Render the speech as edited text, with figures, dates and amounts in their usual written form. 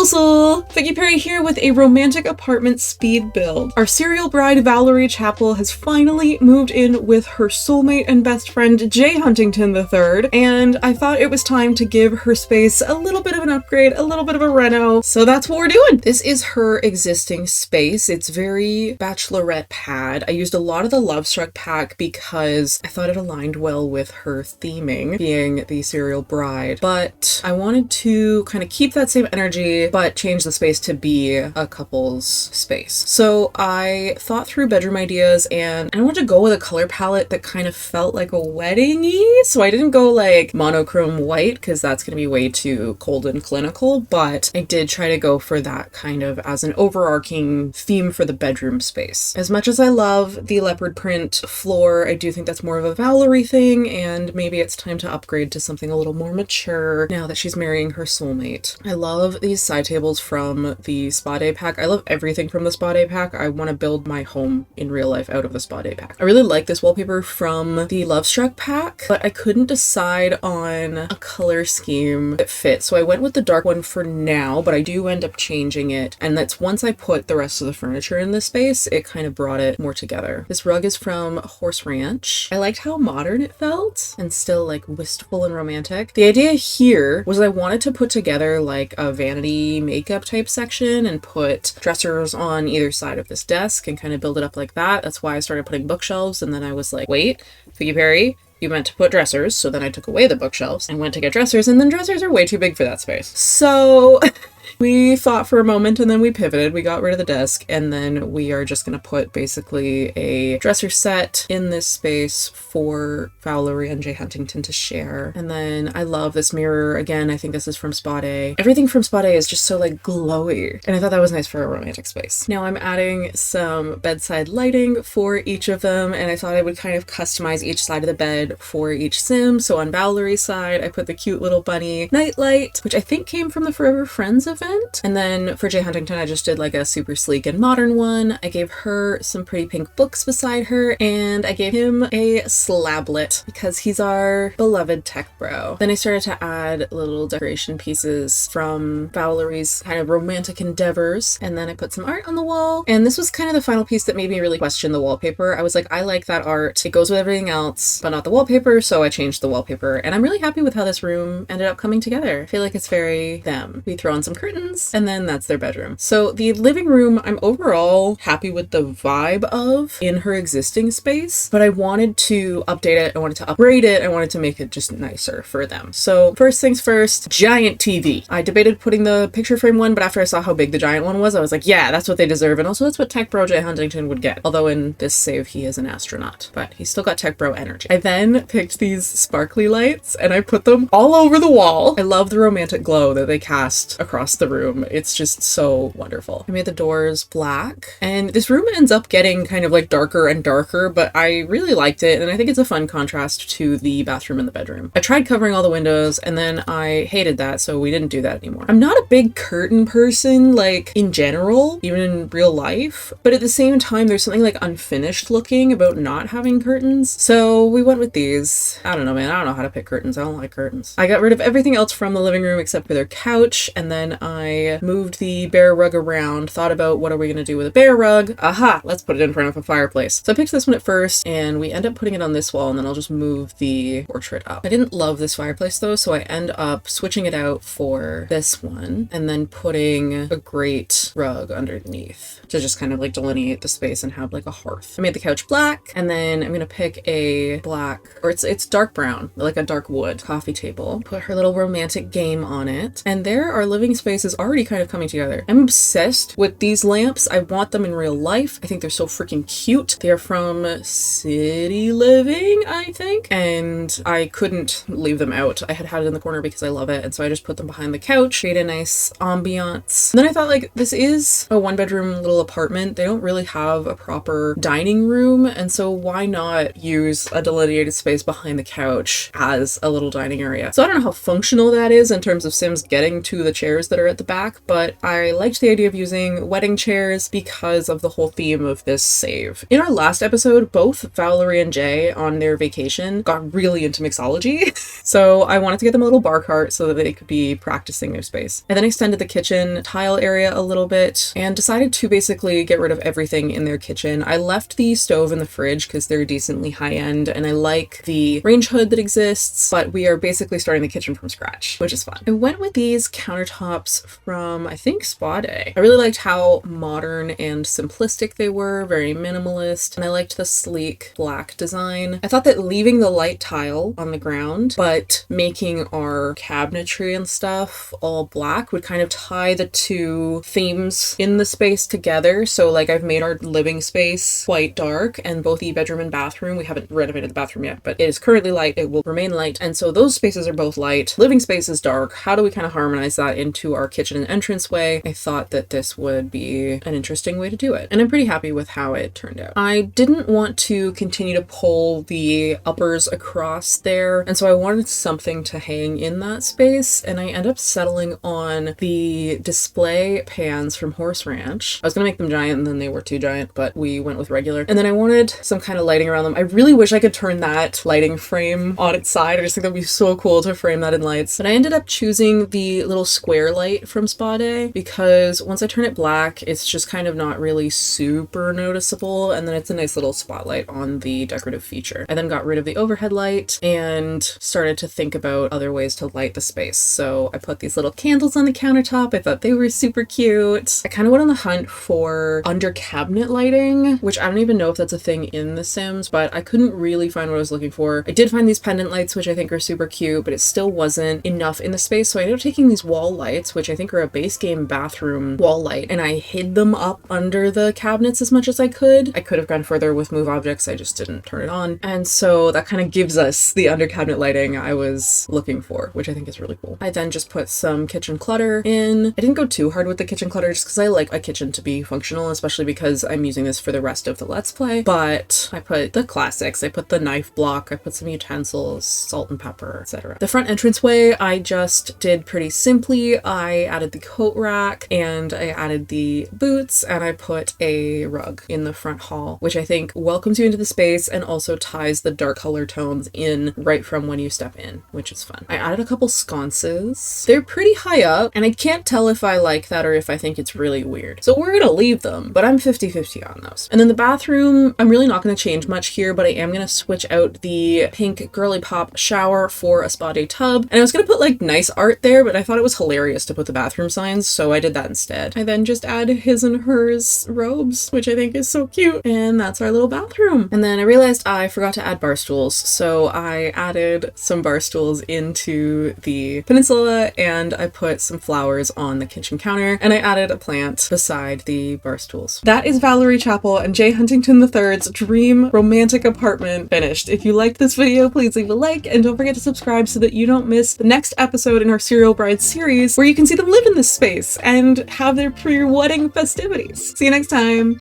Vicky Perry here with a romantic apartment speed build. Our serial bride Vowlery Chapel has finally moved in with her soulmate and best friend J Huntington III, and I thought it was time to give her space a little bit of an upgrade, a little bit of a reno, so that's what we're doing. This is her existing space. It's very bachelorette pad. I used a lot of the Love Struck pack because I thought it aligned well with her theming, being the serial bride, but I wanted to kind of keep that same energy but change the space to be a couple's space. So I thought through bedroom ideas and I wanted to go with a color palette that kind of felt like a wedding-y, so I didn't go like monochrome white because that's going to be way too cold and clinical, but I did try to go for that kind of as an overarching theme for the bedroom space. As much as I love the leopard print floor, I do think that's more of a Vowlery thing, and maybe it's time to upgrade to something a little more mature now that she's marrying her soulmate. I love these side tables from the Spa Day pack. I love everything from the Spa Day pack. I want to build my home in real life out of the Spa Day pack. I really like this wallpaper from the Love Struck pack, but I couldn't decide on a color scheme that fit, so I went with the dark one for now, but I do end up changing it, and that's once I put the rest of the furniture in this space, it kind of brought it more together. This rug is from Horse Ranch. I liked how modern it felt and still like wistful and romantic. The idea here was I wanted to put together like a vanity makeup type section and put dressers on either side of this desk and kind of build it up like that. That's why I started putting bookshelves, and then I was like, wait, Vicky Perry, you meant to put dressers, so then I took away the bookshelves and went to get dressers, and then dressers are way too big for that space. So we thought for a moment and then we pivoted. We got rid of the desk, and then we are just going to put basically a dresser set in this space for Vowlery and J Huntington to share. And then I love this mirror. Again, I think this is from Spa Day. Everything from Spa Day is just so like glowy, and I thought that was nice for a romantic space. Now I'm adding some bedside lighting for each of them, and I thought I would kind of customize each side of the bed for each sim. So on Vowlery's side, I put the cute little bunny nightlight, which I think came from the Forever Friends event. And then for J Huntington, I just did like a super sleek and modern one. I gave her some pretty pink books beside her, and I gave him a slablet because he's our beloved tech bro. Then I started to add little decoration pieces from Vowlery's kind of romantic endeavors, and then I put some art on the wall. And this was kind of the final piece that made me really question the wallpaper. I was like, I like that art. It goes with everything else, but not the wallpaper, so I changed the wallpaper. And I'm really happy with how this room ended up coming together. I feel like it's very them. We throw on some curtains, and then that's their bedroom. So the living room, I'm overall happy with the vibe of in her existing space, but I wanted to update it. I wanted to upgrade it. I wanted to make it just nicer for them. So first things first, giant TV. I debated putting the picture frame one, but after I saw how big the giant one was, I was like, yeah, that's what they deserve. And also that's what Tech Bro J Huntington would get. Although in this save, he is an astronaut, but he's still got Tech Bro energy. I then picked these sparkly lights and I put them all over the wall. I love the romantic glow that they cast across the room. It's just so wonderful. I made the doors black, and this room ends up getting kind of like darker and darker, but I really liked it, and I think it's a fun contrast to the bathroom and the bedroom. I tried covering all the windows, and then I hated that, so we didn't do that anymore. I'm not a big curtain person, like in general, even in real life, but at the same time, there's something like unfinished looking about not having curtains, so we went with these. I don't know, man. I don't know how to pick curtains. I don't like curtains. I got rid of everything else from the living room except for their couch, and then I moved the bear rug around, thought about what are we going to do with a bear rug. Aha, let's put it in front of a fireplace. So I picked this one at first, and we end up putting it on this wall, and then I'll just move the portrait up. I didn't love this fireplace though, so I end up switching it out for this one, and then putting a grate rug underneath to just kind of like delineate the space and have like a hearth. I made the couch black, and then I'm going to pick a black, or it's dark brown, like a dark wood coffee table. Put her little romantic game on it, and there our living space is already kind of coming together. I'm obsessed with these lamps. I want them in real life. I think they're so freaking cute. They're from City Living, I think, and I couldn't leave them out. I had it in the corner because I love it, and so I just put them behind the couch, create a nice ambiance. And then I thought, like, this is a one-bedroom little apartment. They don't really have a proper dining room, and so why not use a delineated space behind the couch as a little dining area? So I don't know how functional that is in terms of Sims getting to the chairs that are at the back, but I liked the idea of using wedding chairs because of the whole theme of this save. In our last episode, both Vowlery and J on their vacation got really into mixology, so I wanted to get them a little bar cart so that they could be practicing their space. I then extended the kitchen tile area a little bit and decided to basically get rid of everything in their kitchen. I left the stove and the fridge because they're decently high-end and I like the range hood that exists, but we are basically starting the kitchen from scratch, which is fun. I went with these countertops from, I think, Spa Day. I really liked how modern and simplistic they were, very minimalist, and I liked the sleek black design. I thought that leaving the light tile on the ground, but making our cabinetry and stuff all black would kind of tie the two themes in the space together. So like I've made our living space quite dark, and both the bedroom and bathroom, we haven't renovated the bathroom yet, but it is currently light, it will remain light, and so those spaces are both light. Living space is dark. How do we kind of harmonize that into our kitchen and entranceway? I thought that this would be an interesting way to do it, and I'm pretty happy with how it turned out. I didn't want to continue to pull the uppers across there, and so I wanted something to hang in that space, and I ended up settling on the display pans from Horse Ranch. I was gonna make them giant and then they were too giant, but we went with regular. And then I wanted some kind of lighting around them. I really wish I could turn that lighting frame on its side. I just think that'd be so cool to frame that in lights. But I ended up choosing the little square light from Spa Day because once I turn it black, it's just kind of not really super noticeable, and then it's a nice little spotlight on the decorative feature. I then got rid of the overhead light and started to think about other ways to light the space. So I put these little candles on the countertop. I thought they were super cute. I kind of went on the hunt for under cabinet lighting, which I don't even know if that's a thing in The Sims, but I couldn't really find what I was looking for. I did find these pendant lights, which I think are super cute, but it still wasn't enough in the space. So I ended up taking these wall lights, which I think are a base game bathroom wall light, and I hid them up under the cabinets as much as I could. I could have gone further with move objects. I just didn't turn it on. And so that kind of gives us the under cabinet lighting I was looking for, which I think is really cool. I then just put some kitchen clutter in. I didn't go too hard with the kitchen clutter just because I like a kitchen to be functional, especially because I'm using this for the rest of the Let's Play. But I put the classics. I put the knife block. I put some utensils, salt and pepper, etc. The front entranceway I just did pretty simply. I added the coat rack and I added the boots and I put a rug in the front hall, which I think welcomes you into the space and also ties the dark color tones in right from when you step in, which is fun. I added a couple sconces. They're pretty high up and I can't tell if I like that or if I think it's really weird. So we're gonna leave them, but I'm 50-50 on those. And then the bathroom, I'm really not gonna change much here, but I am gonna switch out the pink girly pop shower for a Spa Day tub. And I was gonna put like nice art there, but I thought it was hilarious to put the bathroom signs, so I did that instead. I then just added his and hers robes, which I think is so cute. And that's our little bathroom. And then I realized I forgot to add bar stools, so I added some bar stools into the peninsula and I put some flowers on the kitchen counter and I added a plant beside the bar stools. That is Vowlery Chapel and J Huntington III's dream romantic apartment finished. If you liked this video, please leave a like and don't forget to subscribe so that you don't miss the next episode in our Serial Bride series where you can see them live in this space and have their pre-wedding festivities. See you next time!